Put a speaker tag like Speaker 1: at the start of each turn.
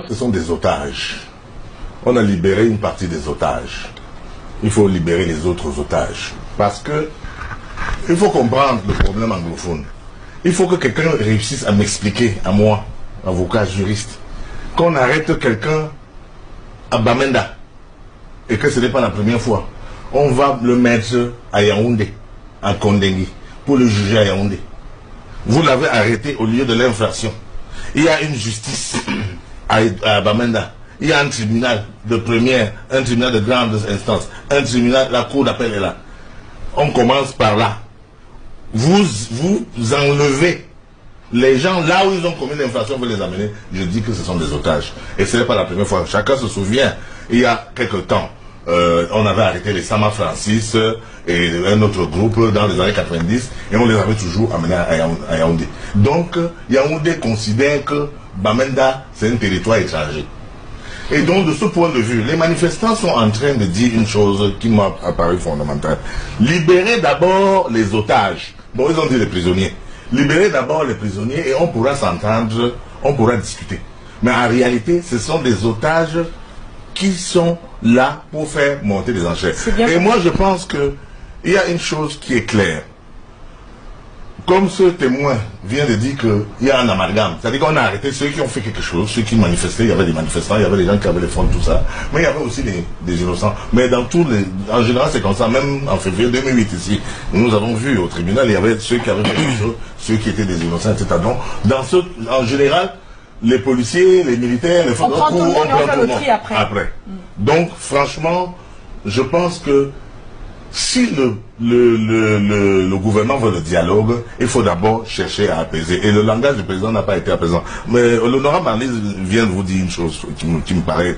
Speaker 1: Ce sont des otages. On a libéré une partie des otages. Il faut libérer les autres otages. Parce que il faut comprendre le problème anglophone. Il faut que quelqu'un réussisse à m'expliquer, à moi, avocat, juriste, qu'on arrête quelqu'un à Bamenda et que ce n'est pas la première fois. On va le mettre à Yaoundé, en Kondengui, pour le juger à Yaoundé. Vous l'avez arrêté au lieu de l'infraction. Il y a une justice à Bamenda. Il y a un tribunal de première, un tribunal de grande instance, un tribunal, la cour d'appel est là. On commence par là. Vous enlevez les gens là où ils ont commis l'infraction, vous les amenez. Je dis que ce sont des otages. Et ce n'est pas la première fois. Chacun se souvient, il y a quelque temps, on avait arrêté les Sama Francis et un autre groupe dans les années 90 et on les avait toujours amenés à Yaoundé. Donc, Yaoundé considère que Bamenda, c'est un territoire étranger. Et donc, de ce point de vue, les manifestants sont en train de dire une chose qui m'a apparu fondamentale. Libérez d'abord les otages. Bon, ils ont dit les prisonniers. Libérez d'abord les prisonniers et on pourra s'entendre, on pourra discuter. Mais en réalité, ce sont des otages qui sont là pour faire monter les enchères. Et moi, je pense qu'il y a une chose qui est claire. Comme ce témoin vient de dire qu'il y a un amalgame, c'est-à-dire qu'on a arrêté ceux qui ont fait quelque chose, ceux qui manifestaient, il y avait des manifestants, il y avait des gens qui avaient les fonds, tout ça, mais il y avait aussi des innocents. Mais dans en général c'est comme ça, même en février 2008 ici, nous avons vu au tribunal, il y avait ceux qui avaient fait quelque chose, ceux qui étaient des innocents, etc. Donc, en général, les policiers, les militaires, les forces de secours, on prend tout le monde après. Donc, franchement, je pense que si le gouvernement veut le dialogue, il faut d'abord chercher à apaiser. Et le langage du président n'a pas été apaisant. Mais l'honorable Marlise vient de vous dire une chose qui me paraît